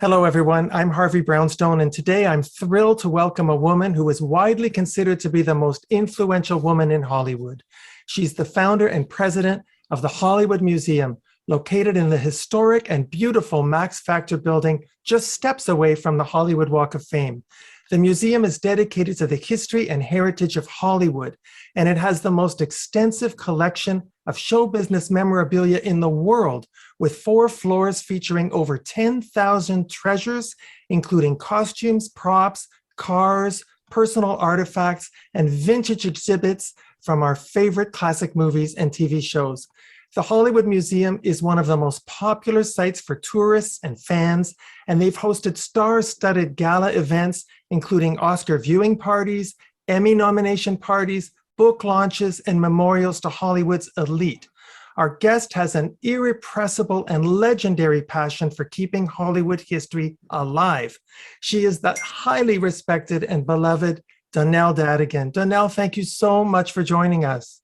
Hello, everyone. I'm Harvey Brownstone, and today I'm thrilled to welcome a woman who is widely considered to be the most influential woman in Hollywood. She's the founder and president of the Hollywood Museum, located in the historic and beautiful Max Factor building just steps away from the Hollywood Walk of Fame. The museum is dedicated to the history and heritage of Hollywood, and it has the most extensive collection of show business memorabilia in the world, with 4 floors featuring over 10,000 treasures, including costumes, props, cars, personal artifacts, and vintage exhibits from our favorite classic movies and TV shows. The Hollywood Museum is one of the most popular sites for tourists and fans, and they've hosted star-studded gala events, including Oscar viewing parties, Emmy nomination parties, book launches, and memorials to Hollywood's elite. Our guest has an irrepressible and legendary passion for keeping Hollywood history alive. She is the highly respected and beloved Donelle Dadigan. Donelle, thank you so much for joining us.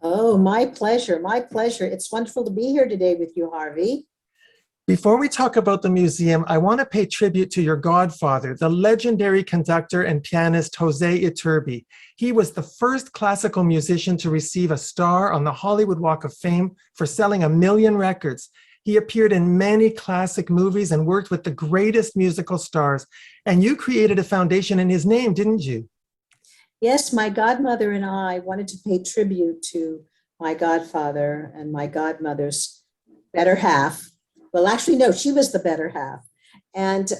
Oh, my pleasure. My pleasure. It's wonderful to be here today with you, Harvey. Before we talk about the museum, I want to pay tribute to your godfather, the legendary conductor and pianist Jose Iturbi. He was the first classical musician to receive a star on the Hollywood Walk of Fame for selling 1 million records. He appeared in many classic movies and worked with the greatest musical stars. And you created a foundation in his name, didn't you? Yes, my godmother and I wanted to pay tribute to my godfather and my godmother's better half. Well, actually, no, she was the better half. And,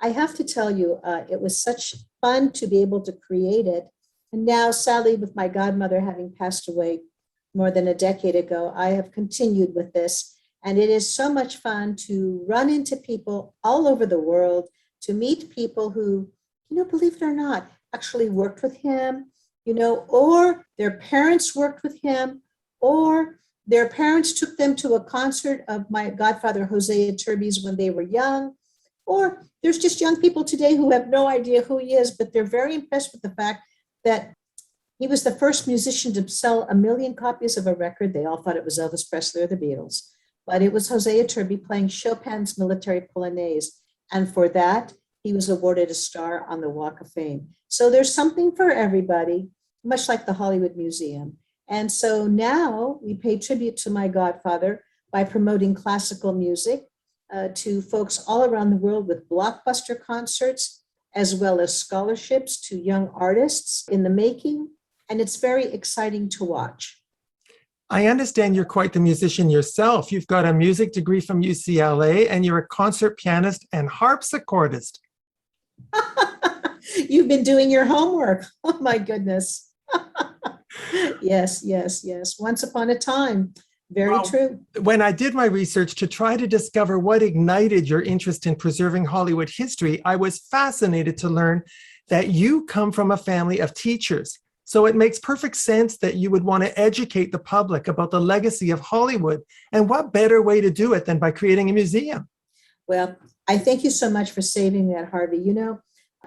I have to tell you, it was such fun to be able to create it. And now, sadly, with my godmother having passed away more than a decade ago, I have continued with this. And it is so much fun to run into people all over the world, to meet people who, believe it or not, actually worked with him, or their parents worked with him, or their parents took them to a concert of my godfather, Jose Iturbi's, when they were young. Or there's just young people today who have no idea who he is, but they're very impressed with the fact that he was the first musician to sell 1 million copies of a record. They all thought it was Elvis Presley or the Beatles, but it was Jose Iturbi playing Chopin's Military Polonaise. And for that, he was awarded a star on the Walk of Fame. So there's something for everybody, much like the Hollywood Museum. And so now we pay tribute to my godfather by promoting classical music to folks all around the world with blockbuster concerts, as well as scholarships to young artists in the making. And it's very exciting to watch. I understand you're quite the musician yourself. You've got a music degree from UCLA, and you're a concert pianist and harpsichordist. You've been doing your homework. Oh, my goodness. Yes. Once upon a time. Very true. When I did my research to try to discover what ignited your interest in preserving Hollywood history, I was fascinated to learn that you come from a family of teachers. So it makes perfect sense that you would want to educate the public about the legacy of Hollywood. And what better way to do it than by creating a museum? Well, I thank you so much for saving that, Harvey.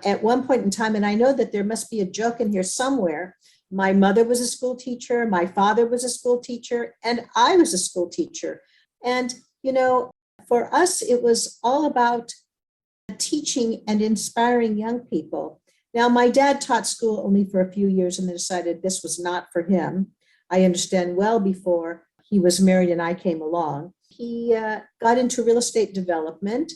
At one point in time, and I know that there must be a joke in here somewhere, my mother was a school teacher, my father was a school teacher, and I was a school teacher. And, for us, it was all about teaching and inspiring young people. Now, my dad taught school only for a few years and then decided this was not for him. I understand well before he was married and I came along. He got into real estate development,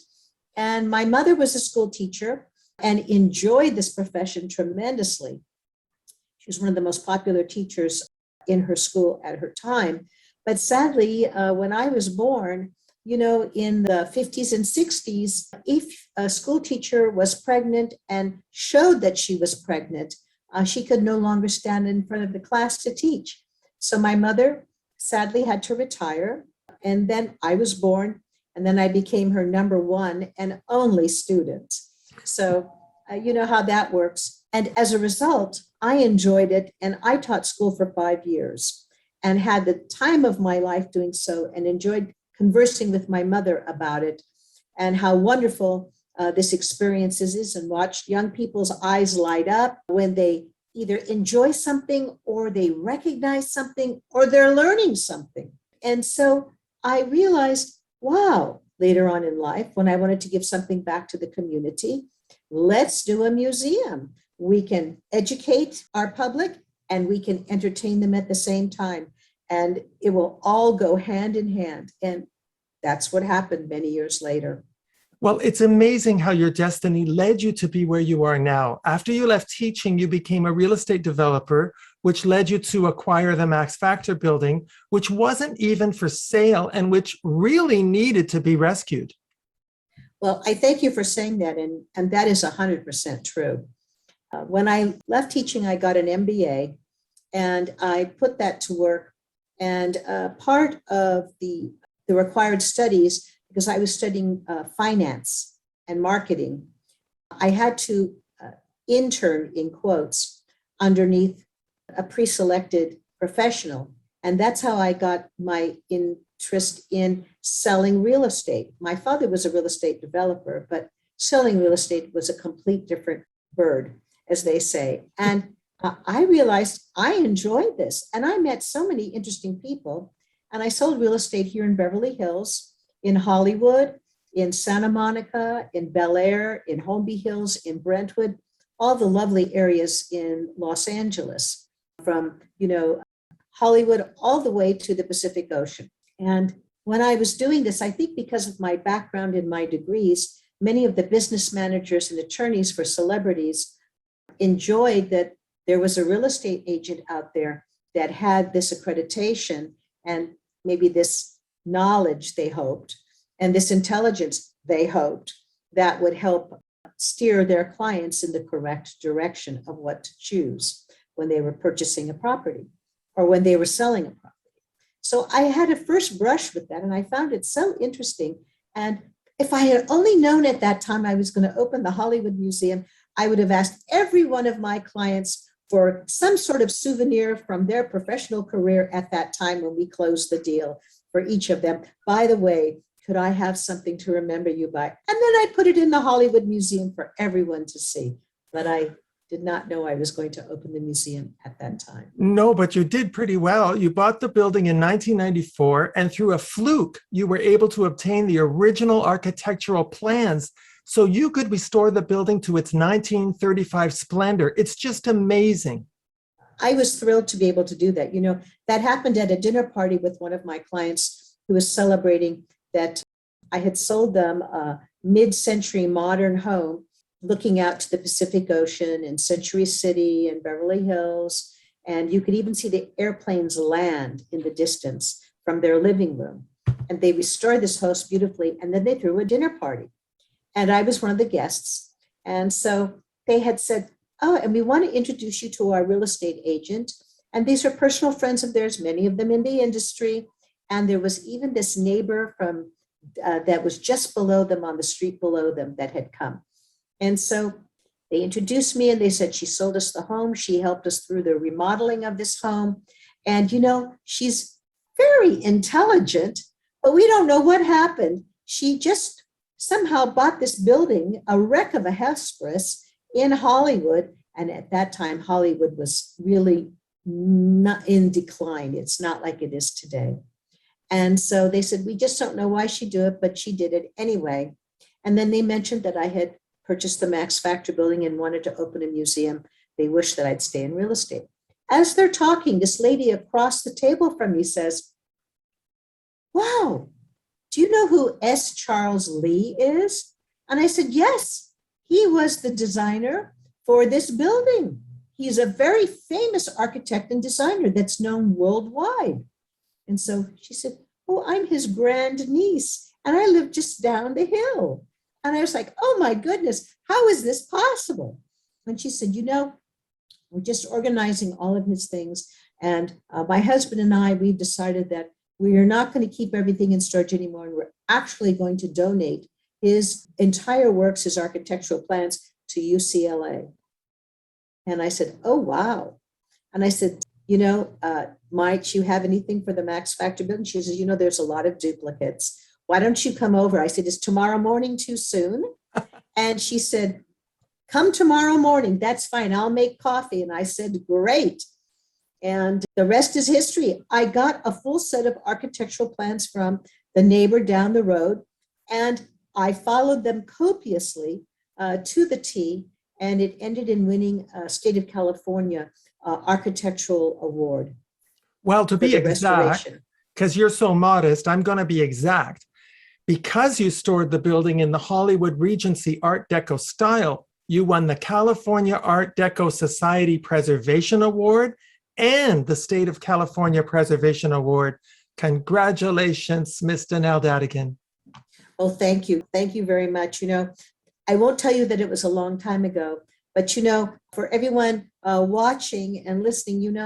and my mother was a school teacher and enjoyed this profession tremendously. She was one of the most popular teachers in her school at her time. But sadly, when I was born, in the 50s and 60s, if a school teacher was pregnant and showed that she was pregnant, she could no longer stand in front of the class to teach. So my mother sadly had to retire. And then I was born, and then I became her number one and only student. So you know how that works. And as a result, I enjoyed it, and I taught school for 5 years and had the time of my life doing so, and enjoyed conversing with my mother about it and how wonderful this experience is, and watched young people's eyes light up when they either enjoy something or they recognize something or they're learning something. And so I realized, wow, later on in life when I wanted to give something back to the community. Let's do a museum. We can educate our public and we can entertain them at the same time. And it will all go hand in hand. And that's what happened many years later. Well, it's amazing how your destiny led you to be where you are now. After you left teaching, you became a real estate developer, which led you to acquire the Max Factor building, which wasn't even for sale and which really needed to be rescued. Well, I thank you for saying that. And that is 100% true. When I left teaching, I got an MBA and I put that to work. And part of the required studies, because I was studying finance and marketing, I had to intern, in quotes, underneath a pre-selected professional. And that's how I got my interest in selling real estate. My father was a real estate developer, but selling real estate was a complete different bird, as they say. And I realized I enjoyed this. And I met so many interesting people. And I sold real estate here in Beverly Hills, in Hollywood, in Santa Monica, in Bel Air, in Holmby Hills, in Brentwood, all the lovely areas in Los Angeles, from, Hollywood all the way to the Pacific Ocean. And when I was doing this, I think because of my background and my degrees, many of the business managers and attorneys for celebrities enjoyed that there was a real estate agent out there that had this accreditation and maybe this knowledge, they hoped, and this intelligence, they hoped, that would help steer their clients in the correct direction of what to choose when they were purchasing a property or when they were selling a property. So I had a first brush with that and I found it so interesting. And if I had only known at that time I was going to open the Hollywood Museum, I would have asked every one of my clients for some sort of souvenir from their professional career at that time when we closed the deal for each of them. By the way, could I have something to remember you by? And then I put it in the Hollywood Museum for everyone to see. But I did not know I was going to open the museum at that time. No, but you did pretty well. You bought the building in 1994, and through a fluke, you were able to obtain the original architectural plans so you could restore the building to its 1935 splendor. It's just amazing. I was thrilled to be able to do that. That happened at a dinner party with one of my clients who was celebrating that I had sold them a mid-century modern home looking out to the Pacific Ocean in Century City and Beverly Hills. And you could even see the airplanes land in the distance from their living room. And they restored this house beautifully. And then they threw a dinner party. And I was one of the guests. And so they had said, oh, and we want to introduce you to our real estate agent. And these are personal friends of theirs, many of them in the industry. And there was even this neighbor from that was just below them on the street below them that had come. And so they introduced me and they said, she sold us the home. She helped us through the remodeling of this home. And, she's very intelligent, but we don't know what happened. She just somehow bought this building, a wreck of a hesperus in Hollywood. And at that time, Hollywood was really not in decline. It's not like it is today. And so they said, we just don't know why she did it, but she did it anyway. And then they mentioned that I had purchased the Max Factor building and wanted to open a museum. They wished that I'd stay in real estate. As they're talking, this lady across the table from me says, wow, do you know who S. Charles Lee is? And I said, yes, he was the designer for this building. He's a very famous architect and designer that's known worldwide. And so she said, oh, I'm his grandniece, and I live just down the hill. And I was like, oh my goodness, how is this possible? And she said, we're just organizing all of his things. And my husband and I, we've decided that we are not going to keep everything in storage anymore. And we're actually going to donate his entire works, his architectural plans, to UCLA. And I said, oh, wow. And I said, might you have anything for the Max Factor building? She says, there's a lot of duplicates. Why don't you come over? I said, is tomorrow morning too soon? And she said, come tomorrow morning. That's fine. I'll make coffee. And I said, great. And the rest is history. I got a full set of architectural plans from the neighbor down the road. And I followed them copiously to the T, and it ended in winning a State of California Architectural Award Well, to for be the exact, restoration. because you're so modest, I'm going to be exact. Because you stored the building in the Hollywood Regency Art Deco style, you won the California Art Deco Society Preservation Award and the State of California Preservation Award. Congratulations, Miss Donelle Dadigan. Oh, thank you. Thank you very much. I won't tell you that it was a long time ago, but for everyone watching and listening,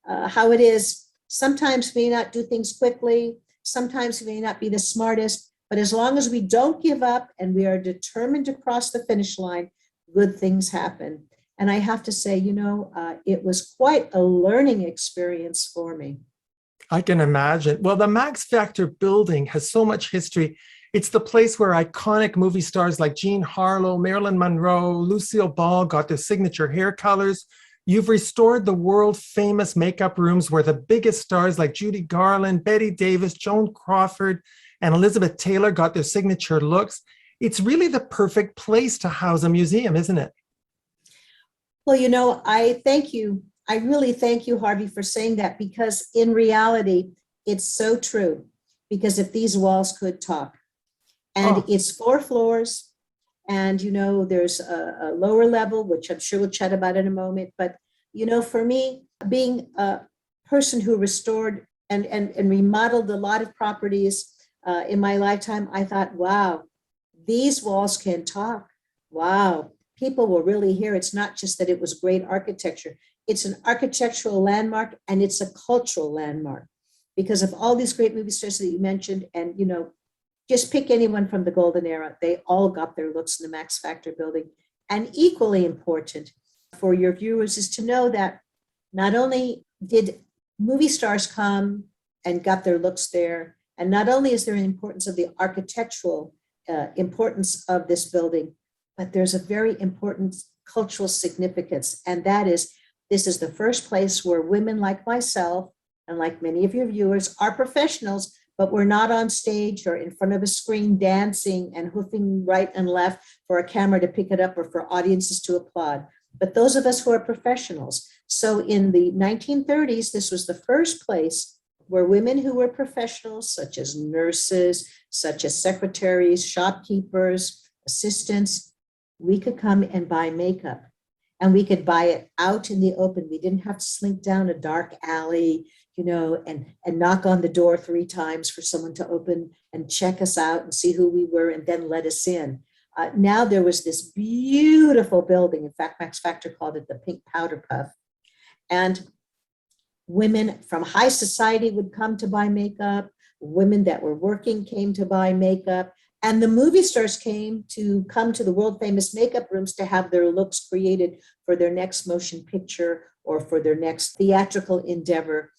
how it is. Sometimes we may not do things quickly. Sometimes we may not be the smartest, but as long as we don't give up and we are determined to cross the finish line, good things happen. And I have to say, it was quite a learning experience for me. I can imagine. Well, the Max Factor building has so much history. It's the place where iconic movie stars like Jean Harlow, Marilyn Monroe, Lucille Ball got their signature hair colors. You've restored the world famous makeup rooms where the biggest stars like Judy Garland, Betty Davis, Joan Crawford, and Elizabeth Taylor got their signature looks. It's really the perfect place to house a museum, isn't it? Well, I thank you. I really thank you, Harvey, for saying that, because in reality, it's so true. Because if these walls could talk, and it's 4 floors, and there's a lower level, which I'm sure we'll chat about in a moment. But for me, being a person who restored and remodeled a lot of properties in my lifetime, I thought, wow, these walls can talk. Wow, people will really hear. It's not just that it was great architecture. It's an architectural landmark, and it's a cultural landmark because of all these great movie stars that you mentioned. And, just pick anyone from the golden era. They all got their looks in the Max Factor building. And equally important for your viewers is to know that not only did movie stars come and got their looks there, and not only is there an importance of the architectural importance of this building, but there's a very important cultural significance. And that is, this is the first place where women like myself and like many of your viewers are professionals, but we're not on stage or in front of a screen dancing and hoofing right and left for a camera to pick it up or for audiences to applaud. But those of us who are professionals. So in the 1930s, this was the first place where women who were professionals, such as nurses, such as secretaries, shopkeepers, assistants, we could come and buy makeup. And we could buy it out in the open. We didn't have to slink down a dark alley, and knock on the door 3 times for someone to open and check us out and see who we were and then let us in. Now there was this beautiful building. In fact, Max Factor called it the Pink Powder Puff. And women from high society would come to buy makeup. Women that were working came to buy makeup. And the movie stars come to the world famous makeup rooms to have their looks created for their next motion picture or for their next theatrical endeavor,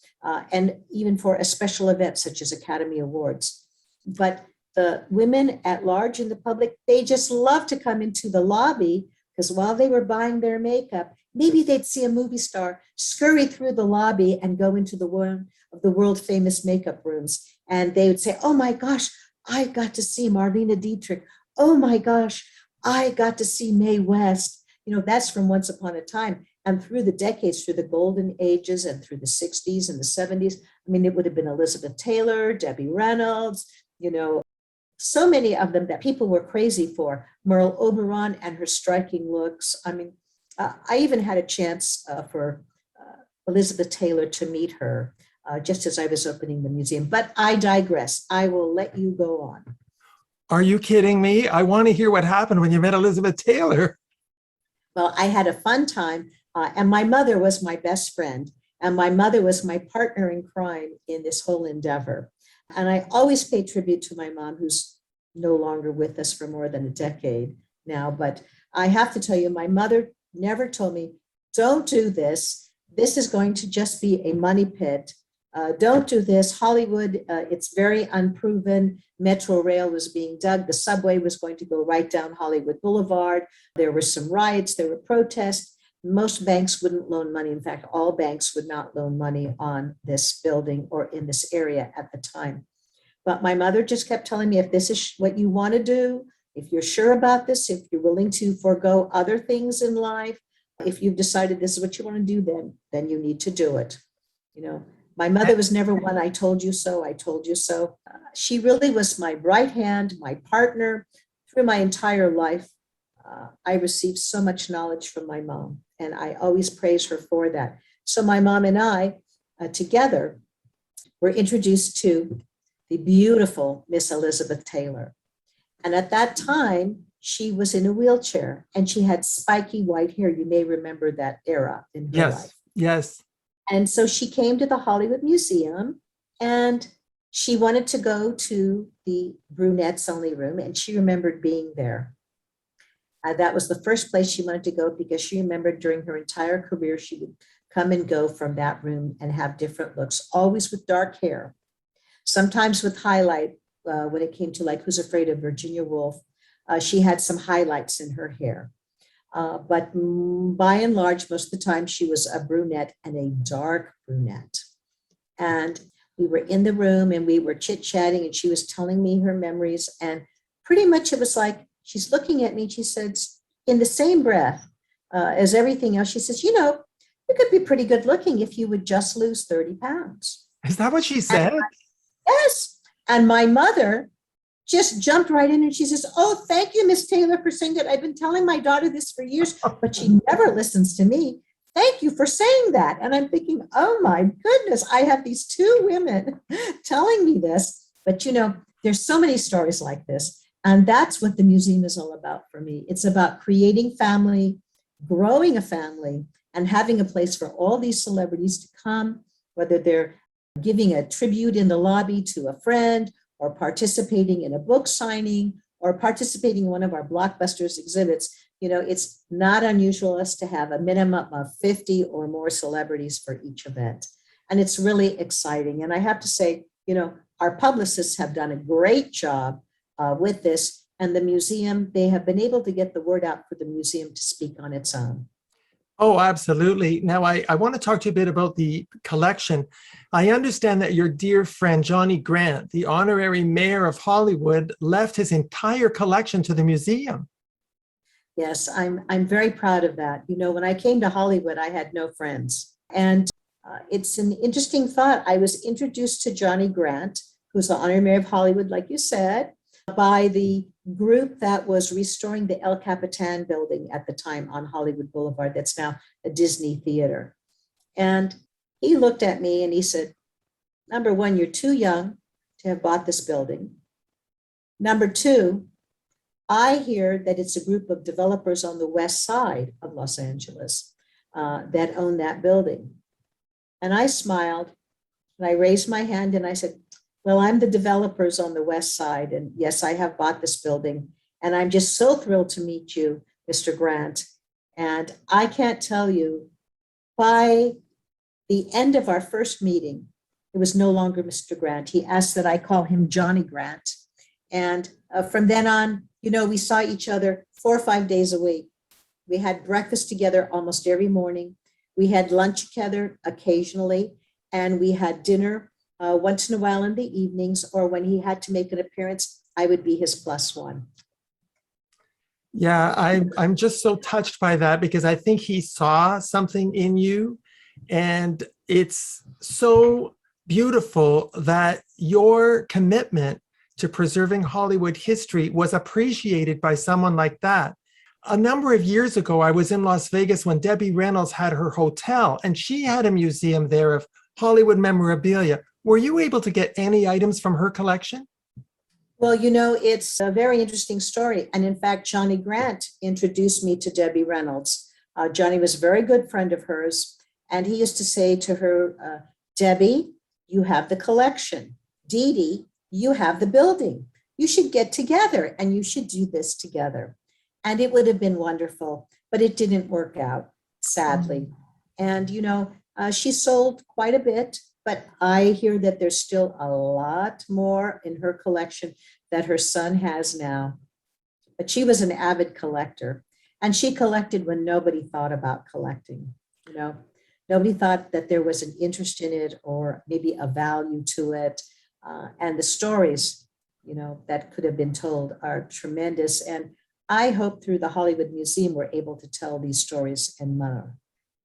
and even for a special event such as Academy Awards. But the women at large in the public, they just love to come into the lobby because while they were buying their makeup, maybe they'd see a movie star scurry through the lobby and go into one of the world famous makeup rooms. And they would say, oh my gosh, I got to see Marlene Dietrich. Oh my gosh, I got to see Mae West. That's from Once Upon a Time. And through the decades, through the golden ages and through the 60s and the 70s, it would have been Elizabeth Taylor, Debbie Reynolds, so many of them that people were crazy for. Merle Oberon and her striking looks. I even had a chance for Elizabeth Taylor to meet her just as I was opening the museum. But I digress. I will let you go on. Are you kidding me? I want to hear what happened when you met Elizabeth Taylor. Well, I had a fun time, and my mother was my best friend, and my mother was my partner in crime in this whole endeavor. And I always pay tribute to my mom, who's no longer with us for more than a decade now. But I have to tell you, my mother never told me, don't do this. This is going to just be a money pit. Don't do this. Hollywood, it's very unproven. Metro rail was being dug. The subway was going to go right down Hollywood Boulevard. There were some riots. There were protests. Most banks wouldn't loan money. In fact, all banks would not loan money on this building or in this area at the time. But my mother just kept telling me, if this is what you want to do, if you're sure about this, if you're willing to forego other things in life, if you've decided this is what you want to do, then you need to do it. You know, my mother was never one, I told you so, I told you so. She really was my right hand, my partner through my entire life. I received so much knowledge from my mom, and I always praise her for that. So my mom and I together were introduced to the beautiful Miss Elizabeth Taylor. And at that time, she was in a wheelchair and she had spiky white hair. You may remember that era in her life. Yes. And so she came to the Hollywood Museum and she wanted to go to the brunettes only room, and she remembered being there. That was the first place she wanted to go because she remembered during her entire career, she would come and go from that room and have different looks, always with dark hair, sometimes with highlight. When it came to like Who's Afraid of Virginia Woolf, she had some highlights in her hair. But by and large, most of the time she was a brunette, and a dark brunette. And we were in the room and we were chit-chatting, and she was telling me her memories. And pretty much it was like, she's looking at me and she says, in the same breath as everything else, she says, you know, you could be pretty good looking if you would just lose 30 pounds. Is that what she said? Yes. And my mother just jumped right in and she says, oh, thank you, Miss Taylor, for saying that. I've been telling my daughter this for years, but she never listens to me. Thank you for saying that. And I'm thinking, oh my goodness, I have these two women telling me this. But you know, there's so many stories like this. And that's what the museum is all about for me. It's about creating family, growing a family, and having a place for all these celebrities to come, whether they're giving a tribute in the lobby to a friend, or participating in a book signing, or participating in one of our blockbusters exhibits. You know, it's not unusual us to have a minimum of 50 or more celebrities for each event. And it's really exciting. And I have to say, you know, our publicists have done a great job with this. And the museum, they have been able to get the word out for the museum to speak on its own. Oh, absolutely. Now, I want to talk to you a bit about the collection. I understand that your dear friend, Johnny Grant, the honorary mayor of Hollywood, left his entire collection to the museum. Yes, I'm very proud of that. You know, when I came to Hollywood, I had no friends. And it's an interesting thought. I was introduced to Johnny Grant, who's the honorary mayor of Hollywood, like you said, by the group that was restoring the El Capitan building at the time on Hollywood Boulevard. That's now a Disney theater. And he looked at me and he said, number one, you're too young to have bought this building. Number two, I hear that it's a group of developers on the west side of Los Angeles that own that building. And I smiled and I raised my hand and I said, well, I'm the developers on the west side. And yes, I have bought this building. And I'm just so thrilled to meet you, Mr. Grant. And I can't tell you, by the end of our first meeting, it was no longer Mr. Grant. He asked that I call him Johnny Grant. And from then on, you know, we saw each other 4 or 5 days a week. We had breakfast together almost every morning. We had lunch together occasionally, and we had dinner once in a while in the evenings, or when he had to make an appearance, I would be his plus one. Yeah, I'm just so touched by that because I think he saw something in you, and it's so beautiful that your commitment to preserving Hollywood history was appreciated by someone like that. A number of years ago, I was in Las Vegas when Debbie Reynolds had her hotel, and she had a museum there of Hollywood memorabilia. Were you able to get any items from her collection? Well, you know, it's a very interesting story. And in fact, Johnny Grant introduced me to Debbie Reynolds. Johnny was a very good friend of hers. And he used to say to her, Debbie, you have the collection. Dee Dee, you have the building. You should get together and you should do this together. And it would have been wonderful, but it didn't work out, sadly. And, you know, she sold quite a bit, but I hear that there's still a lot more in her collection that her son has now. But she was an avid collector, and she collected when nobody thought about collecting. You know, nobody thought that there was an interest in it or maybe a value to it. And the stories, that could have been told are tremendous. And I hope through the Hollywood Museum, we're able to tell these stories in Monroe.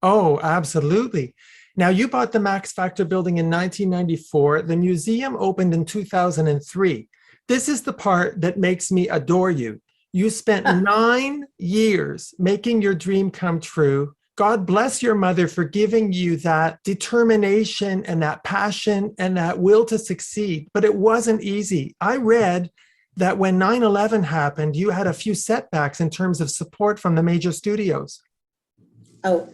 Oh, absolutely. Now, you bought the Max Factor building in 1994. The museum opened in 2003. This is the part that makes me adore you. You spent 9 years making your dream come true. God bless your mother for giving you that determination and that passion and that will to succeed. But it wasn't easy. I read that when 9/11 happened, you had a few setbacks in terms of support from the major studios. Oh,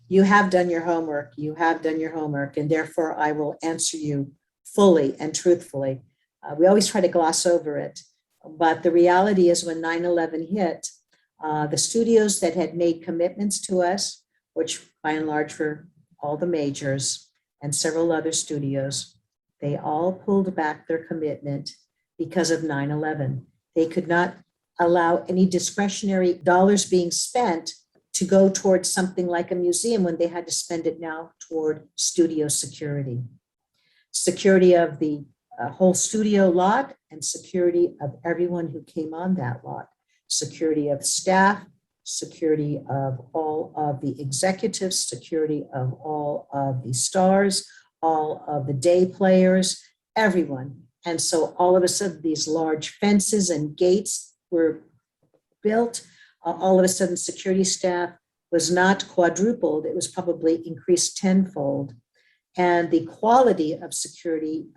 you have done your homework. You have done your homework. And therefore, I will answer you fully and truthfully. We always try to gloss over it. But the reality is when 9/11 hit, the studios that had made commitments to us, which by and large were all the majors and several other studios, they all pulled back their commitment because of 9/11. They could not allow any discretionary dollars being spent to go towards something like a museum when they had to spend it now toward studio security. Security of the whole studio lot and security of everyone who came on that lot. Security of staff, security of all of the executives, security of all of the stars, all of the day players, everyone. And so all of a sudden, these large fences and gates were built. All of a sudden, security staff was not quadrupled. It was probably increased tenfold. And the quality of security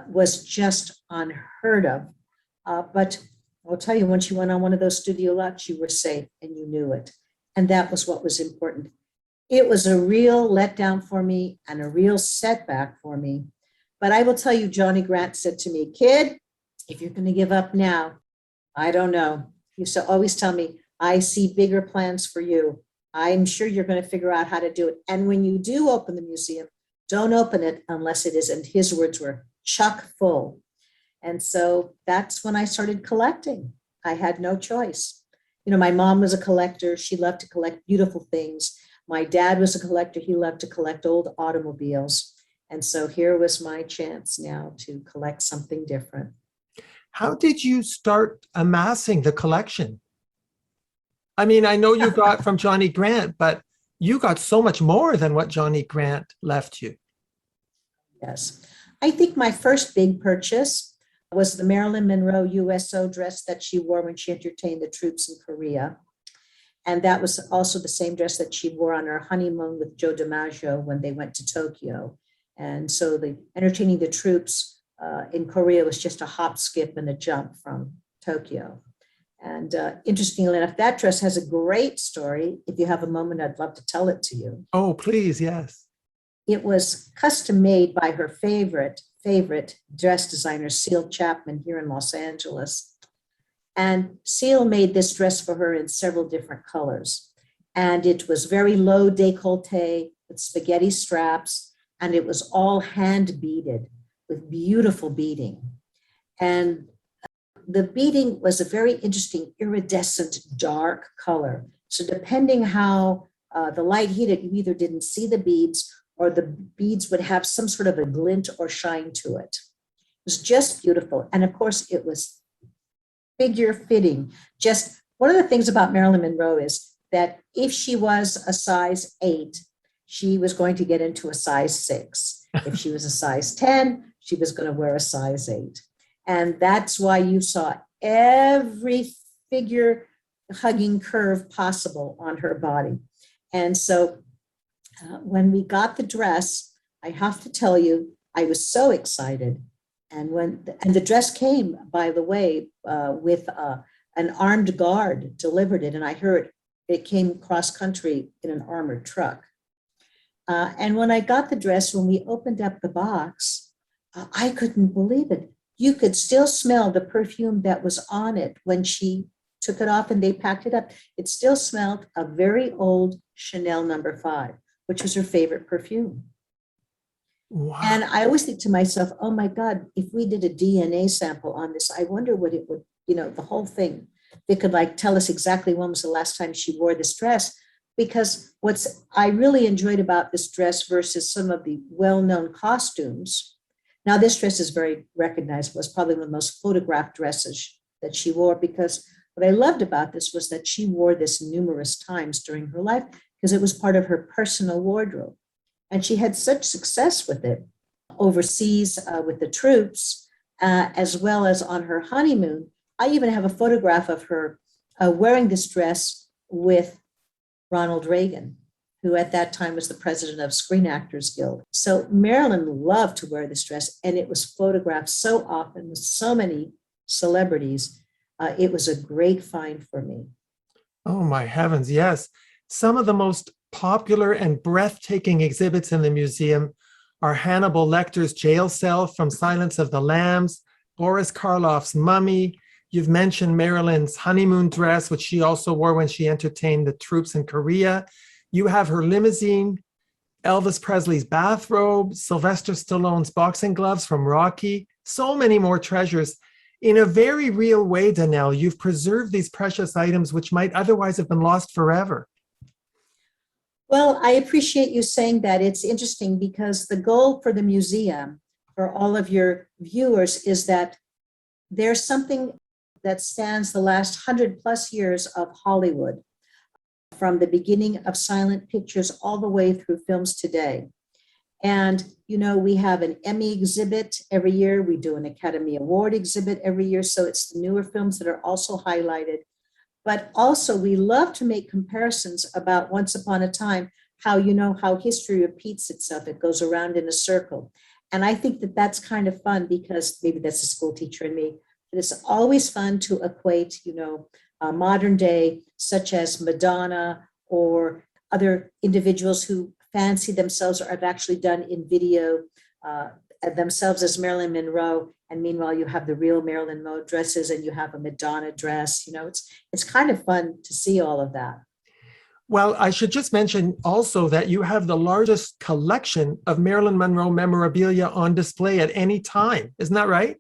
was just unheard of. But I'll tell you, once you went on one of those studio lots, you were safe and you knew it. And that was what was important. It was a real letdown for me and a real setback for me. But I will tell you, Johnny Grant said to me, kid, if you're going to give up now, I don't know. He used to always tell me, I see bigger plans for you. I'm sure you're going to figure out how to do it. And when you do open the museum, don't open it unless it is, and his words were, chock full. And so that's when I started collecting. I had no choice. My mom was a collector. She loved to collect beautiful things. My dad was a collector. He loved to collect old automobiles. And so here was my chance now to collect something different. How did you start amassing the collection? I mean, I know you got from Johnny Grant, but you got so much more than what Johnny Grant left you. Yes. I think my first big purchase was the Marilyn Monroe USO dress that she wore when she entertained the troops in Korea. And that was also the same dress that she wore on her honeymoon with Joe DiMaggio when they went to Tokyo. And so the entertaining the troops in Korea was just a hop, skip, and a jump from Tokyo. And interestingly enough, that dress has a great story. If you have a moment, I'd love to tell it to you. Oh, please, yes. It was custom made by her favorite dress designer, Seal Chapman, here in Los Angeles. And Seal made this dress for her in several different colors. And it was very low décolleté with spaghetti straps, and it was all hand beaded with beautiful beading. And the beading was a very interesting iridescent dark color. So depending how the light hit it, you either didn't see the beads or the beads would have some sort of a glint or shine to it. It was just beautiful. And of course, it was figure fitting. Just one of the things about Marilyn Monroe is that if she was a size 8, she was going to get into a size 6. If she was a size 10, she was going to wear a size 8. And that's why you saw every figure hugging curve possible on her body. And so when we got the dress, I have to tell you, I was so excited. And the dress came, by the way, with an armed guard delivered it. And I heard it came cross country in an armored truck. And when I got the dress, when we opened up the box, I couldn't believe it. You could still smell the perfume that was on it when she took it off and they packed it up. It still smelled a very old Chanel No. 5, which was her favorite perfume. Wow. And I always think to myself, oh my God, if we did a DNA sample on this, I wonder what it would, the whole thing. They could tell us exactly when was the last time she wore this dress. Because I really enjoyed about this dress versus some of the well-known costumes. Now, this dress is very recognizable. It's probably one of the most photographed dresses that she wore, because what I loved about this was that she wore this numerous times during her life because it was part of her personal wardrobe. And she had such success with it overseas with the troops, as well as on her honeymoon. I even have a photograph of her wearing this dress with Ronald Reagan, who at that time was the president of Screen Actors Guild. So Marilyn loved to wear this dress, and it was photographed so often with so many celebrities. It was a great find for me. Oh my heavens, yes. Some of the most popular and breathtaking exhibits in the museum are Hannibal Lecter's jail cell from Silence of the Lambs, Boris Karloff's mummy. You've mentioned Marilyn's honeymoon dress, which she also wore when she entertained the troops in Korea. You have her limousine, Elvis Presley's bathrobe, Sylvester Stallone's boxing gloves from Rocky, so many more treasures. In a very real way, Donelle, you've preserved these precious items which might otherwise have been lost forever. Well, I appreciate you saying that. It's interesting because the goal for the museum, for all of your viewers, is that there's something that spans the last 100+ years of Hollywood, from the beginning of silent pictures all the way through films today. And, you know, we have an Emmy exhibit every year. We do an Academy Award exhibit every year. So it's the newer films that are also highlighted. But also we love to make comparisons about Once Upon a Time, how, you know, how history repeats itself. It goes around in a circle. And I think that that's kind of fun, because maybe that's the school teacher in me. But it's always fun to equate, you know, modern day, such as Madonna or other individuals who fancy themselves or have actually done in video themselves as Marilyn Monroe. And meanwhile, you have the real Marilyn Monroe dresses and you have a Madonna dress. You know, it's kind of fun to see all of that. Well, I should just mention also that you have the largest collection of Marilyn Monroe memorabilia on display at any time. Isn't that right?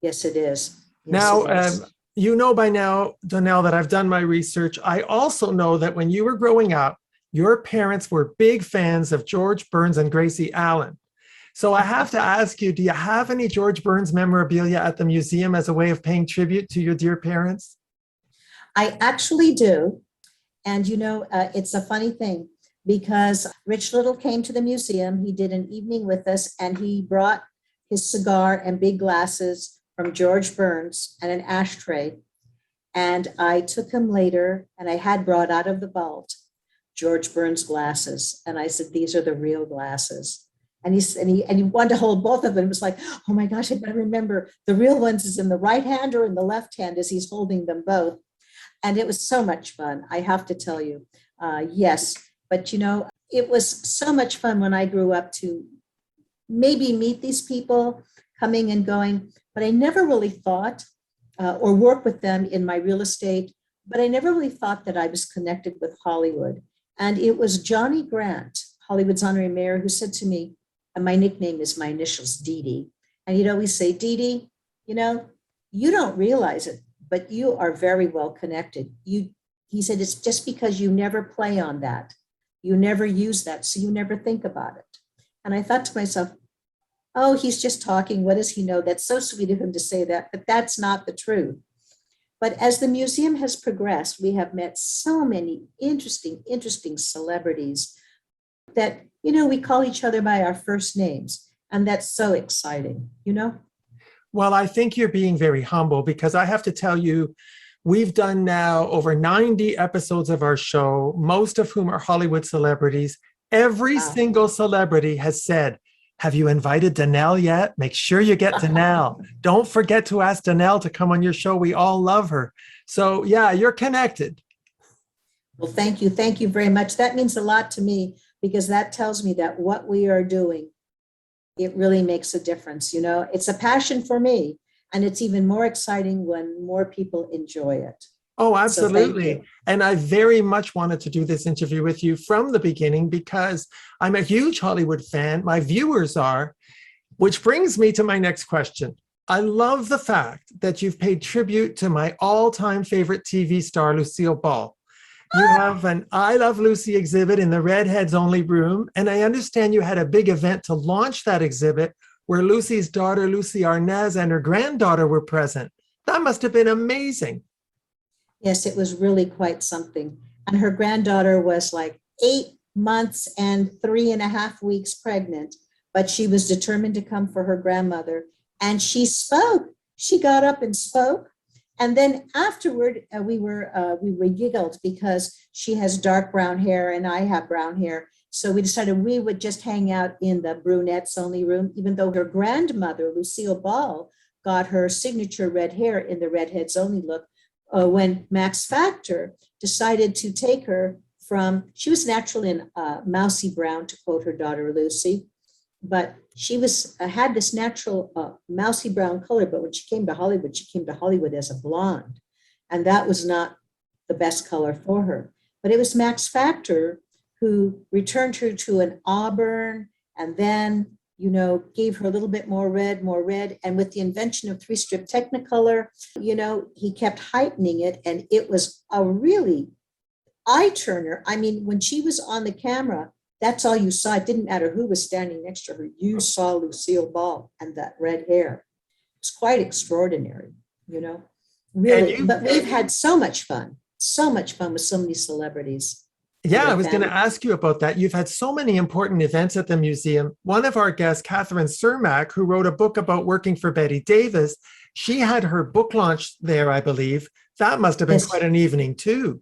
Yes, it is. Yes, now, it is. You know by now, Donelle, that I've done my research. I also know that when you were growing up, your parents were big fans of George Burns and Gracie Allen. So I have to ask you, do you have any George Burns memorabilia at the museum as a way of paying tribute to your dear parents? I actually do. And, you know, it's a funny thing, because Rich Little came to the museum. He did an evening with us, and he brought his cigar and big glasses from George Burns and an ashtray. And I took him later, and I had brought out of the vault George Burns glasses. And I said, these are the real glasses. And he wanted to hold both of them. It was like, oh my gosh, I better remember the real ones is in the right hand or in the left hand as he's holding them both. And it was so much fun, I have to tell you. Yes, but you know, it was so much fun when I grew up to maybe meet these people coming and going, but I never really thought or work with them in my real estate, but I never really thought that I was connected with Hollywood. And it was Johnny Grant, Hollywood's honorary mayor, who said to me, and my nickname is my initials, Dee Dee. And he'd always say, Dee Dee, you know, you don't realize it, but you are very well connected. He said, it's just because you never play on that. You never use that, so you never think about it. And I thought to myself, oh, he's just talking. What does he know? That's so sweet of him to say that, but that's not the truth. But as the museum has progressed, we have met so many interesting celebrities that, you know, we call each other by our first names. And that's so exciting, you know? Well, I think you're being very humble, because I have to tell you, we've done now over 90 episodes of our show, most of whom are Hollywood celebrities. Every single celebrity has said, have you invited Donelle yet? Make sure you get Donelle. Don't forget to ask Donelle to come on your show. We all love her. So yeah, you're connected. Well, thank you. Thank you very much. That means a lot to me, because that tells me that what we are doing, it really makes a difference. You know, it's a passion for me, and it's even more exciting when more people enjoy it. Oh, absolutely. So and I very much wanted to do this interview with you from the beginning, because I'm a huge Hollywood fan. My viewers are, which brings me to my next question. I love the fact that you've paid tribute to my all-time favorite TV star, Lucille Ball. You have an I Love Lucy exhibit in the Redheads Only room, and I understand you had a big event to launch that exhibit where Lucy's daughter, Lucy Arnaz, and her granddaughter were present. That must have been amazing. Yes, it was really quite something. And her granddaughter was like 8 months and 3.5 weeks pregnant, but she was determined to come for her grandmother. And she spoke. She got up and spoke. And then afterward, we giggled because she has dark brown hair and I have brown hair. So we decided we would just hang out in the brunettes only room, even though her grandmother, Lucille Ball, got her signature red hair in the redheads only look. When Max Factor decided to take her from, she was naturally in mousy brown, to quote her daughter Lucy, but she was had this natural mousy brown color. But when she came to Hollywood as a blonde, and that was not the best color for her. But it was Max Factor who returned her to an auburn, and then gave her a little bit more red. And with the invention of three-strip Technicolor, he kept heightening it. And it was a really eye turner. I mean, when she was on the camera, that's all you saw. It didn't matter who was standing next to her. You saw Lucille Ball and that red hair. It's quite extraordinary, really. But we've had so much fun with so many celebrities. Yeah, I was going to ask you about that. You've had so many important events at the museum. One of our guests, Catherine Cermak, who wrote a book about working for Bette Davis, she had her book launch there, I believe. That must have been quite an evening too.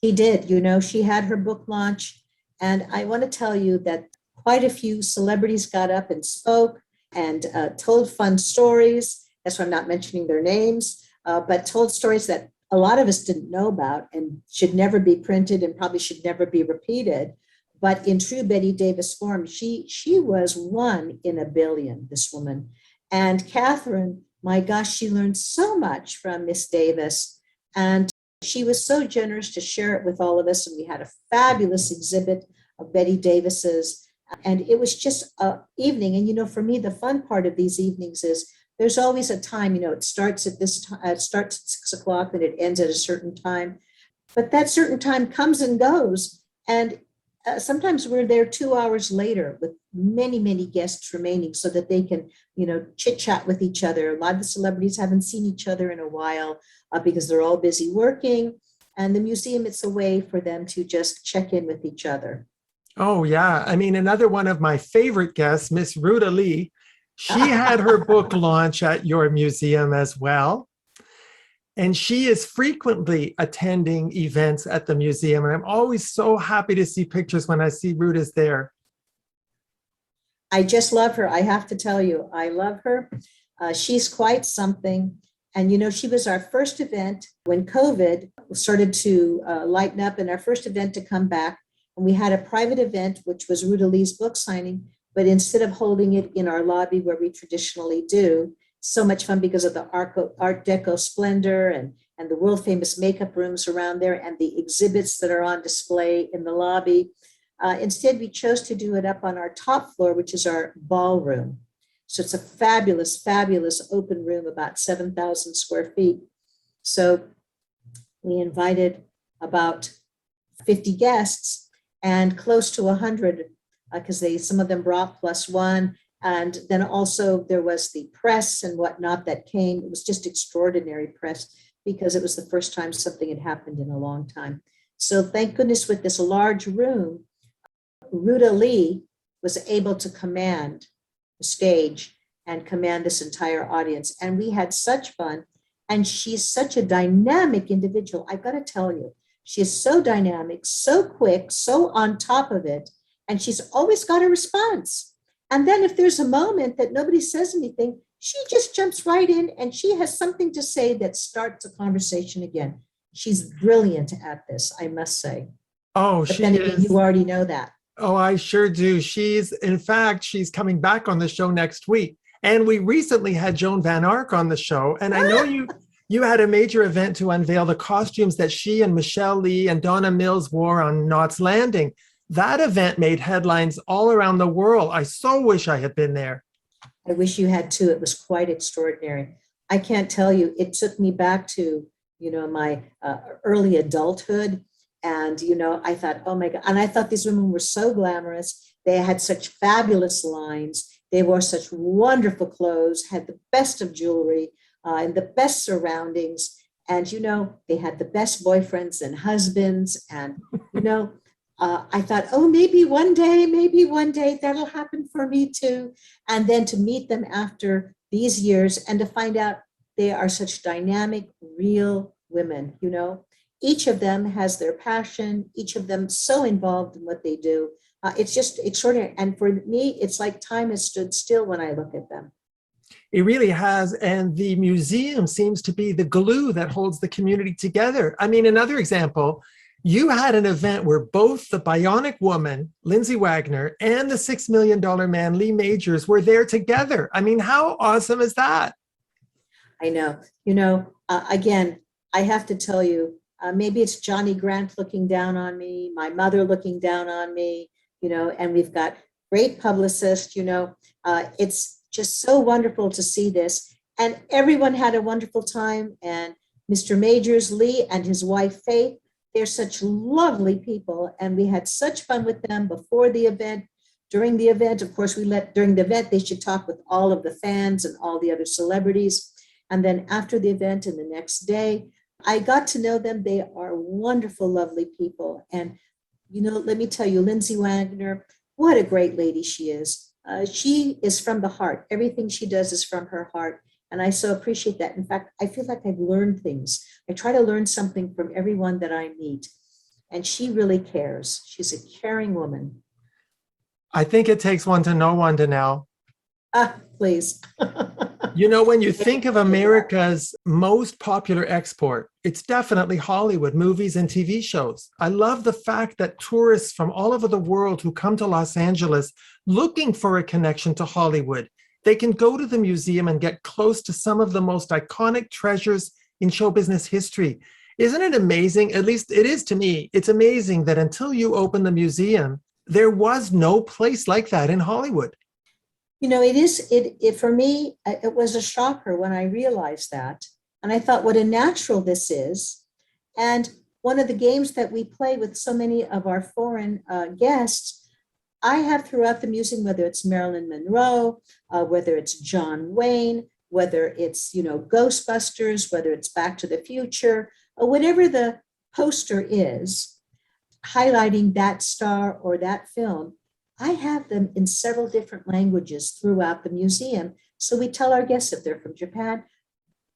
She did. She had her book launch. And I want to tell you that quite a few celebrities got up and spoke and told fun stories. That's why I'm not mentioning their names, but told stories that a lot of us didn't know about and should never be printed and probably should never be repeated. But in true Bette Davis form, she was one in a billion, this woman. And Catherine, my gosh, she learned so much from Miss Davis. And she was so generous to share it with all of us. And we had a fabulous exhibit of Bette Davis's. And it was just an evening. And, for me, the fun part of these evenings is there's always a time, it starts at this time, it starts at 6:00 and it ends at a certain time. But that certain time comes and goes. And sometimes we're there 2 hours later with many, many guests remaining so that they can, chit chat with each other. A lot of the celebrities haven't seen each other in a while because they're all busy working. And the museum, it's a way for them to just check in with each other. Oh, yeah. I mean, another one of my favorite guests, Miss Ruta Lee, she had her book launch at your museum as well. And she is frequently attending events at the museum. And I'm always so happy to see pictures when I see Ruta's there. I just love her. I have to tell you, I love her. She's quite something. And, she was our first event when COVID started to lighten up, and our first event to come back. And we had a private event, which was Ruta Lee's book signing. But instead of holding it in our lobby where we traditionally do, so much fun because of the Art Deco splendor and the world famous makeup rooms around there and the exhibits that are on display in the lobby. Instead, we chose to do it up on our top floor, which is our ballroom. So it's a fabulous, fabulous open room, about 7,000 square feet. So we invited about 50 guests and close to 100 because some of them brought plus one. And then also there was the press and whatnot that came. It was just extraordinary press because it was the first time something had happened in a long time. So thank goodness with this large room, Ruta Lee was able to command the stage and command this entire audience. And we had such fun. And she's such a dynamic individual. I've got to tell you, she is so dynamic, so quick, so on top of it. And she's always got a response. And then if there's a moment that nobody says anything, she just jumps right in and she has something to say that starts a conversation again. She's brilliant at this, I must say. Oh, but then again, you already know that. Oh, I sure do. In fact, she's coming back on the show next week. And we recently had Joan Van Ark on the show. And I know you had a major event to unveil the costumes that she and Michelle Lee and Donna Mills wore on Knots Landing. That event made headlines all around the world. I so wish I had been there. I wish you had too. It was quite extraordinary. I can't tell you, it took me back to, my early adulthood. And, I thought, oh my God. And I thought these women were so glamorous. They had such fabulous lines. They wore such wonderful clothes, had the best of jewelry, and the best surroundings. And, they had the best boyfriends and husbands. And, I thought, oh, maybe one day that'll happen for me too. And then to meet them after these years and to find out they are such dynamic, real women, Each of them has their passion, each of them so involved in what they do. It's just extraordinary. And for me, it's like time has stood still when I look at them. It really has. And the museum seems to be the glue that holds the community together. I mean, another example, you had an event where both the Bionic Woman, Lindsay Wagner, and the $6 Million Man, Lee Majors, were there together. I mean, how awesome is that? I know. Again, I have to tell you, maybe it's Johnny Grant looking down on me, my mother looking down on me, and we've got great publicists, it's just so wonderful to see this. And everyone had a wonderful time. And Mr. Majors, Lee, and his wife, Faith, they're such lovely people. And we had such fun with them before the event. During the event, of course, during the event, they should talk with all of the fans and all the other celebrities. And then after the event and the next day, I got to know them. They are wonderful, lovely people. And, let me tell you, Lindsay Wagner, what a great lady she is. She is from the heart. Everything she does is from her heart. And I so appreciate that. In fact, I feel like I've learned things. I try to learn something from everyone that I meet. And she really cares. She's a caring woman. I think it takes one to know one, Donelle. Please. When you think of America's most popular export, it's definitely Hollywood, movies and TV shows. I love the fact that tourists from all over the world who come to Los Angeles looking for a connection to Hollywood, they can go to the museum and get close to some of the most iconic treasures in show business history. Isn't it amazing? At least it is to me. It's amazing that until you open the museum, there was no place like that in Hollywood. For me, it was a shocker when I realized that. And I thought, what a natural this is. And one of the games that we play with so many of our foreign guests, I have throughout the museum, whether it's Marilyn Monroe, whether it's John Wayne, whether it's, Ghostbusters, whether it's Back to the Future, or whatever the poster is, highlighting that star or that film, I have them in several different languages throughout the museum. So we tell our guests, if they're from Japan,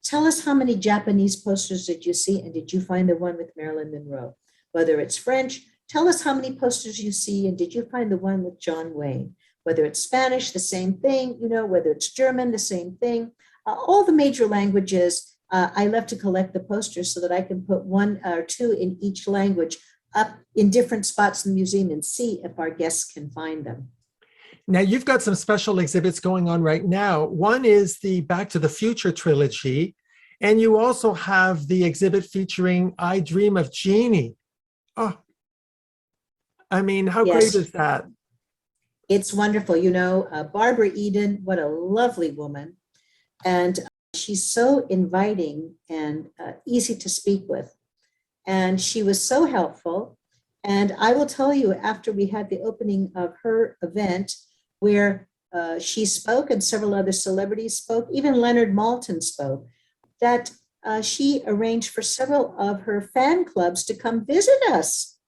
tell us how many Japanese posters did you see, and did you find the one with Marilyn Monroe? Whether it's French, tell us how many posters you see, and did you find the one with John Wayne? Whether it's Spanish, the same thing, whether it's German, the same thing. All the major languages, I love to collect the posters so that I can put one or two in each language up in different spots in the museum and see if our guests can find them. Now, you've got some special exhibits going on right now. One is the Back to the Future trilogy, and you also have the exhibit featuring I Dream of Jeannie. Oh, I mean, how Yes. great is that? It's wonderful. Barbara Eden, what a lovely woman. And she's so inviting and easy to speak with. And she was so helpful. And I will tell you, after we had the opening of her event, where she spoke and several other celebrities spoke, even Leonard Maltin spoke, that she arranged for several of her fan clubs to come visit us.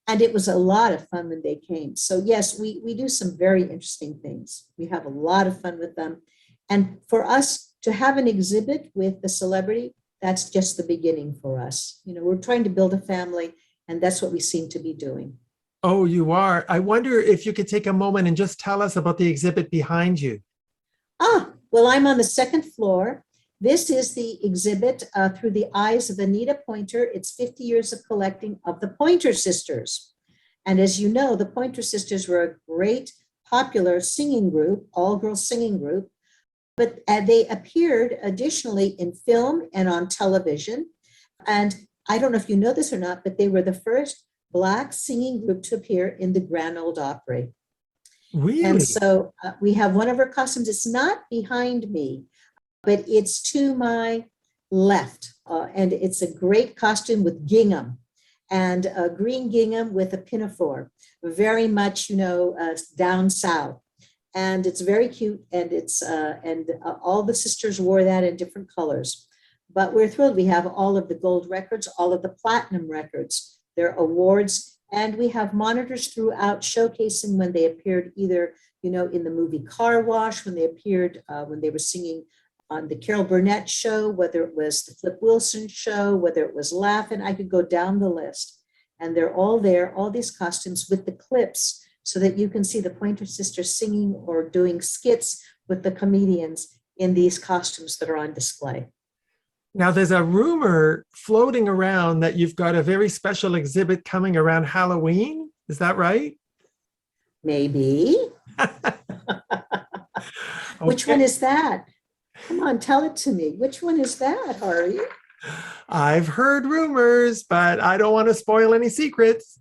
And it was a lot of fun when they came. So yes, we do some very interesting things. We have a lot of fun with them. And for us to have an exhibit with the celebrity, that's just the beginning for us. We're trying to build a family, and that's what we seem to be doing. Oh, you are. I wonder if you could take a moment and just tell us about the exhibit behind you. Well, I'm on the second floor. This is the exhibit through the eyes of Anita Pointer. It's 50 years of collecting of the Pointer Sisters. And as you know, the Pointer Sisters were a great popular singing group, all-girl singing group. But they appeared additionally in film and on television. And I don't know if you know this or not, but they were the first Black singing group to appear in the Grand Ole Opry. Really? And so we have one of her costumes. It's not behind me, but it's to my left. And it's a great costume with gingham and a green gingham with a pinafore, very much, down south. and it's very cute. And all the sisters wore that in different colors. But we're thrilled. We have all of the gold records, all of the platinum records, their awards, and we have monitors throughout showcasing when they appeared either, in the movie Car Wash, when they appeared, when they were singing on the Carol Burnett show, whether it was the Flip Wilson show, whether it was Laugh-In, I could go down the list. And they're all there, all these costumes with the clips, so that you can see the Pointer Sisters singing or doing skits with the comedians in these costumes that are on display. Now, there's a rumor floating around that you've got a very special exhibit coming around Halloween. Is that right? Maybe. Which one is that? Come on, tell it to me. Which one is that, Harvey? I've heard rumors, but I don't want to spoil any secrets.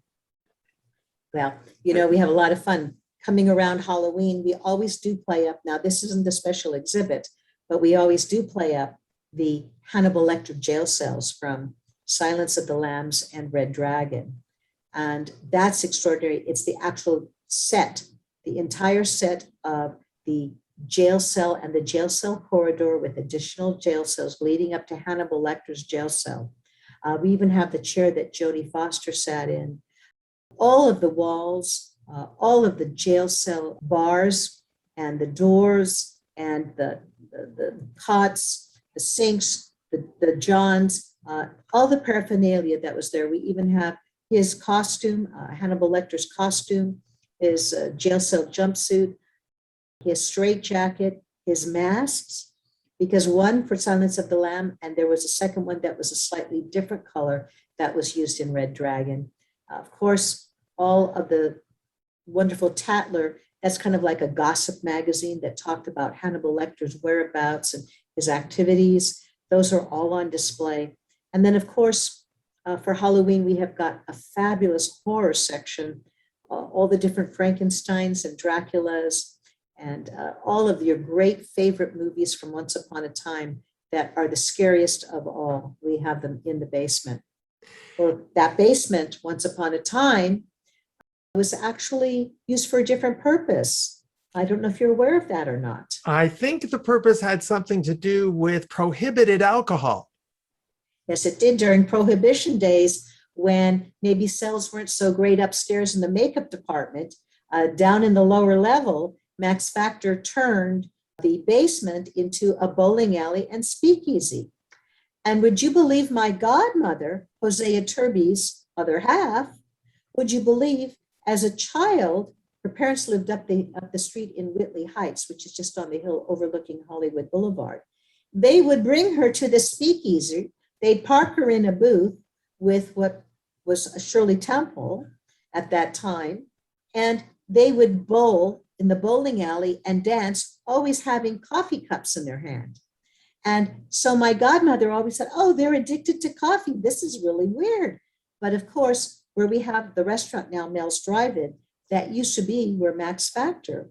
Well, we have a lot of fun coming around Halloween. We always do play up. Now, this isn't a special exhibit, but we always do play up the Hannibal Lecter jail cells from Silence of the Lambs and Red Dragon. And that's extraordinary. It's the actual set, the entire set of the jail cell and the jail cell corridor with additional jail cells leading up to Hannibal Lecter's jail cell. We even have the chair that Jodie Foster sat in. All of the walls, all of the jail cell bars and the doors and the cots, the sinks, the johns, all the paraphernalia that was there. We even have his costume, Hannibal Lecter's costume, his jail cell jumpsuit, his straitjacket, his masks, because one for Silence of the Lamb, and there was a second one that was a slightly different color that was used in Red Dragon. Of course, all of the wonderful Tatler, that's kind of like a gossip magazine that talked about Hannibal Lecter's whereabouts and his activities. Those are all on display. And then, of course, for Halloween, we have got a fabulous horror section, all the different Frankensteins and Draculas, and all of your great favorite movies from Once Upon a Time that are the scariest of all. We have them in the basement. Well, that basement, Once Upon a Time, was actually used for a different purpose. I don't know if you're aware of that or not. I think the purpose had something to do with prohibited alcohol. Yes, it did during Prohibition days, when maybe sales weren't so great upstairs in the makeup department. Down in the lower level, Max Factor turned the basement into a bowling alley and speakeasy. And would you believe my godmother, Hosea Turby's other half, would you believe as a child, her parents lived up the street in Whitley Heights, which is just on the hill overlooking Hollywood Boulevard. They would bring her to the speakeasy. They'd park her in a booth with what was a Shirley Temple at that time, and they would bowl in the bowling alley and dance, always having coffee cups in their hand. And so my godmother always said, oh, they're addicted to coffee. This is really weird. But of course, where we have the restaurant now, Mel's Drive-In, that used to be where Max Factor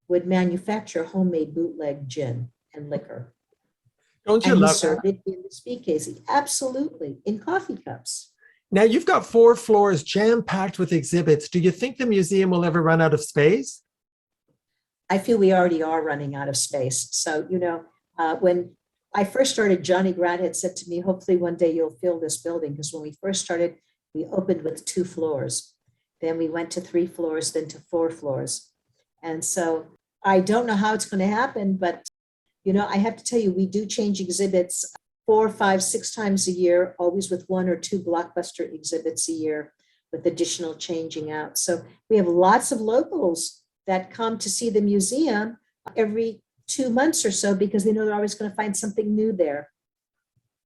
would manufacture homemade bootleg gin and liquor. Don't you and love he served that? it in the speakeasy, absolutely, in coffee cups. Now, you've got 4 floors jam-packed with exhibits. Do you think the museum will ever run out of space? I feel we already are running out of space. So, when I first started, Johnny Grant had said to me, hopefully one day you'll fill this building, because when we first started, we opened with 2 floors. Then we went to 3 floors, then to 4 floors. And so I don't know how it's going to happen, but, I have to tell you, we do change exhibits 4, 5, 6 times a year, always with 1 or 2 blockbuster exhibits a year with additional changing out. So we have lots of locals that come to see the museum every 2 months or so, because they know they're always going to find something new there.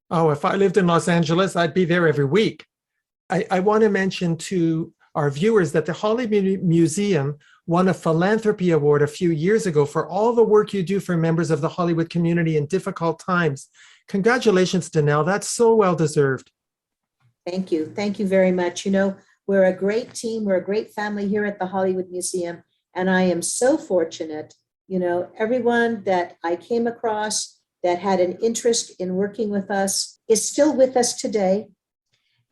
Oh, if I lived in Los Angeles, I'd be there every week. I want to mention to our viewers that the Hollywood Museum won a Philanthropy Award a few years ago for all the work you do for members of the Hollywood community in difficult times. Congratulations, Donelle. That's so well deserved. Thank you. Thank you very much. We're a great team. We're a great family here at the Hollywood Museum. And I am so fortunate, everyone that I came across that had an interest in working with us is still with us today.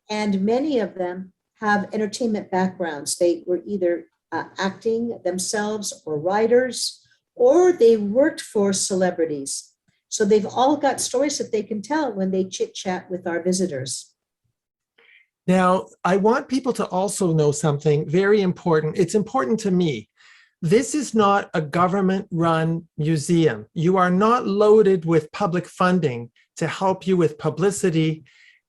And many of them have entertainment backgrounds. They were either acting themselves or writers or they worked for celebrities. So they've all got stories that they can tell when they chit chat with our visitors. Now, I want people to also know something very important. It's important to me. This is not a government-run museum. You are not loaded with public funding to help you with publicity.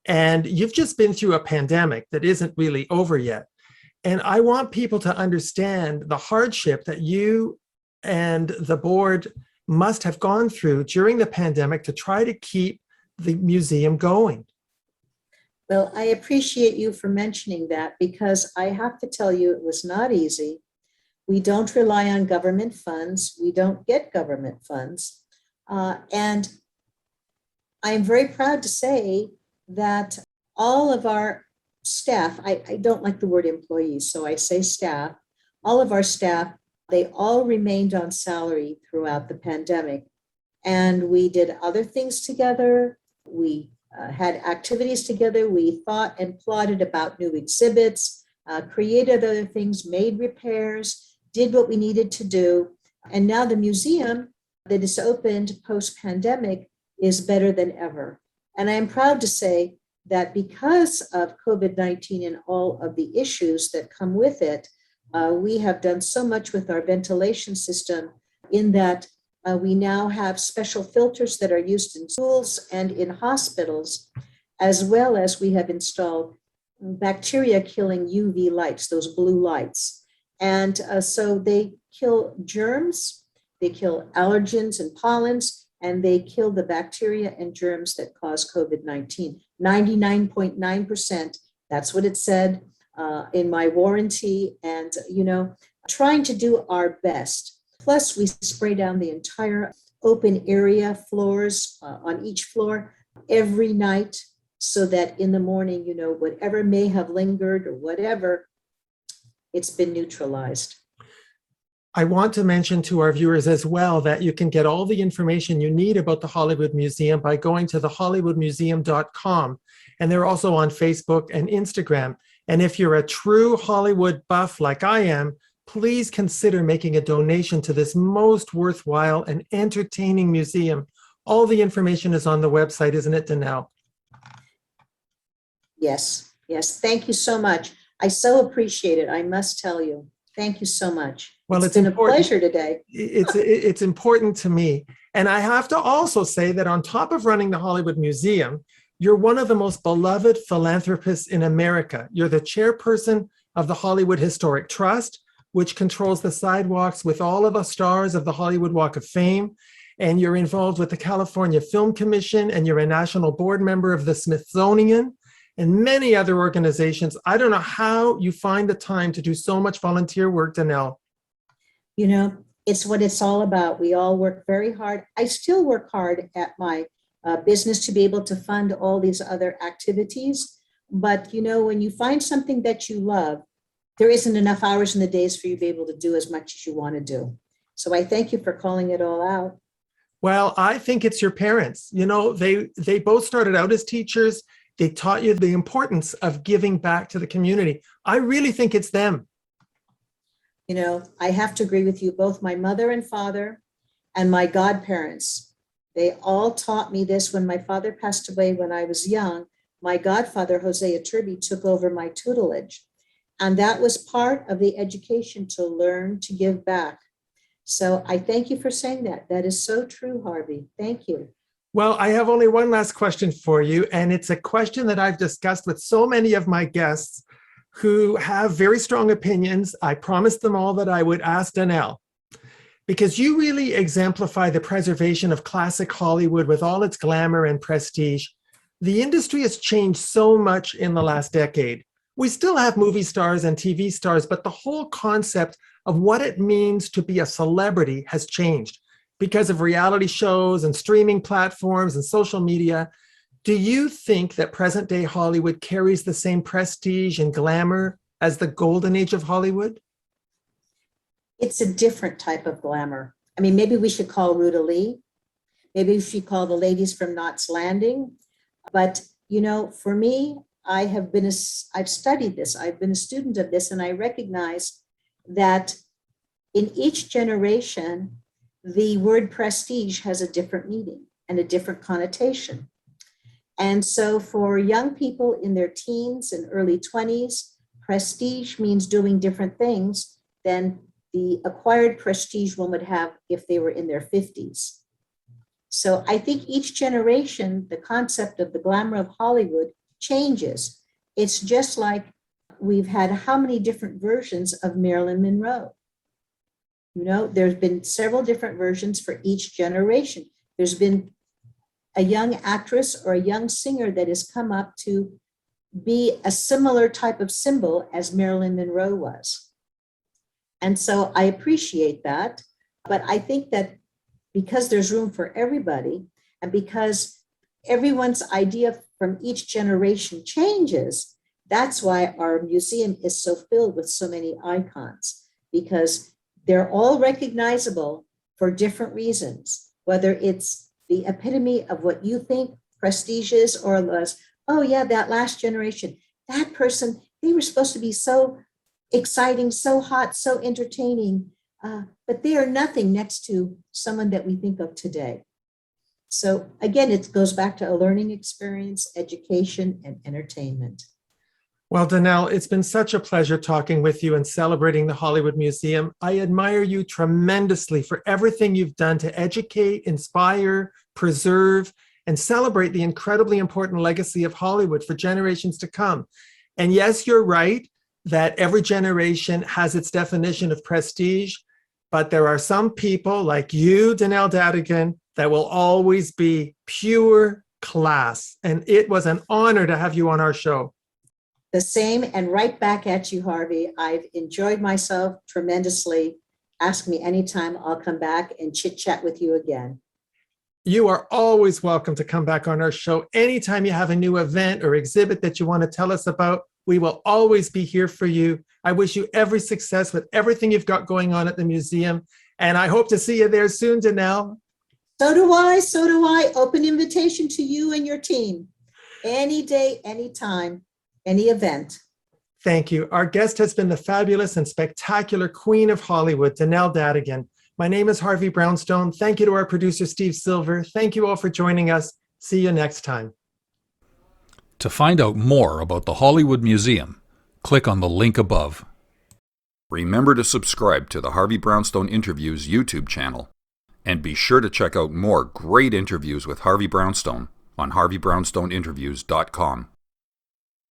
And you've just been through a pandemic that isn't really over yet. And I want people to understand the hardship that you and the board must have gone through during the pandemic to try to keep the museum going. Well, I appreciate you for mentioning that, because I have to tell you, it was not easy. We don't rely on government funds. We don't get government funds. And I'm very proud to say that all of our staff, I don't like the word employees, so I say staff, all of our staff, they all remained on salary throughout the pandemic. And we did other things together. We had activities together. We thought and plotted about new exhibits, created other things, made repairs, did what we needed to do. And now the museum that is opened post-pandemic is better than ever. And I'm proud to say that because of COVID-19 and all of the issues that come with it, we have done so much with our ventilation system, in that we now have special filters that are used in schools and in hospitals, as well as we have installed bacteria killing UV lights, those blue lights. And so they kill germs, they kill allergens and pollens, and they kill the bacteria and germs that cause COVID-19. 99.9%, that's what it said in my warranty. And, you know, trying to do our best. Plus, we spray down the entire open area floors on each floor every night, so that in the morning, you know, whatever may have lingered or whatever, it's been neutralized. I want to mention to our viewers as well that you can get all the information you need about the Hollywood Museum by going to thehollywoodmuseum.com. And they're also on Facebook and Instagram. And if you're a true Hollywood buff like I am, please consider making a donation to this most worthwhile and entertaining museum. All the information is on the website, isn't it, Donelle? Yes, yes. Thank you so much. I so appreciate it. I must tell you. Thank you so much. Well, it's been a pleasure today. It's important to me. And I have to also say that on top of running the Hollywood Museum, you're one of the most beloved philanthropists in America. You're the chairperson of the Hollywood Historic Trust, which controls the sidewalks with all of the stars of the Hollywood Walk of Fame. And you're involved with the California Film Commission, and you're a national board member of the Smithsonian and many other organizations. I don't know how you find the time to do so much volunteer work, Donelle. You know, it's what it's all about. We all work very hard. I still work hard at my business to be able to fund all these other activities. But, you know, when you find something that you love, there isn't enough hours in the days for you to be able to do as much as you want to do. So I thank you for calling it all out. Well, I think it's your parents. You know, they both started out as teachers. They taught you the importance of giving back to the community. I really think it's them. You know, I have to agree with you. Both my mother and father and my godparents, they all taught me this. When my father passed away when I was young, my godfather, Jose Iturbi, took over my tutelage. And that was part of the education, to learn to give back. So I thank you for saying that. That is so true, Harvey. Thank you. Well, I have only one last question for you, and it's a question that I've discussed with so many of my guests who have very strong opinions. I promised them all that I would ask Donelle, because you really exemplify the preservation of classic Hollywood with all its glamour and prestige. The industry has changed so much in the last decade. We still have movie stars and TV stars, but the whole concept of what it means to be a celebrity has changed because of reality shows and streaming platforms and social media. Do you think that present day Hollywood carries the same prestige and glamour as the golden age of Hollywood? It's a different type of glamour. I mean, maybe we should call Ruta Lee. Maybe we should call the ladies from Knots Landing. But, you know, for me, I've studied this. I've been a student of this, and I recognize that in each generation, the word prestige has a different meaning and a different connotation. And so for young people in their teens and early 20s, prestige means doing different things than the acquired prestige one would have if they were in their 50s. So I think each generation, the concept of the glamour of Hollywood changes. It's just like we've had how many different versions of Marilyn Monroe? You know, there's been several different versions for each generation. There's been a young actress or a young singer that has come up to be a similar type of symbol as Marilyn Monroe was. And so I appreciate that. But I think that because there's room for everybody, and because everyone's idea from each generation changes, that's why our museum is so filled with so many icons, because they're all recognizable for different reasons, whether it's the epitome of what you think prestige is, or was, oh yeah, that last generation, that person, they were supposed to be so exciting, so hot, so entertaining, but they are nothing next to someone that we think of today. So again, it goes back to a learning experience, education, and entertainment. Well, Donelle, it's been such a pleasure talking with you and celebrating the Hollywood Museum. I admire you tremendously for everything you've done to educate, inspire, preserve, and celebrate the incredibly important legacy of Hollywood for generations to come. And yes, you're right that every generation has its definition of prestige, but there are some people like you, Donelle Dadigan, that will always be pure class. And it was an honor to have you on our show. The same, and right back at you, Harvey. I've enjoyed myself tremendously. Ask me anytime, I'll come back and chit chat with you again. You are always welcome to come back on our show. Anytime you have a new event or exhibit that you want to tell us about, we will always be here for you. I wish you every success with everything you've got going on at the museum. And I hope to see you there soon, Donelle. So do I. Open invitation to you and your team. Any day, anytime, any event. Thank you. Our guest has been the fabulous and spectacular Queen of Hollywood, Donelle Dadigan. My name is Harvey Brownstone. Thank you to our producer, Steve Silver. Thank you all for joining us. See you next time. To find out more about the Hollywood Museum, click on the link above. Remember to subscribe to the Harvey Brownstone Interviews YouTube channel, and be sure to check out more great interviews with Harvey Brownstone on harveybrownstoneinterviews.com.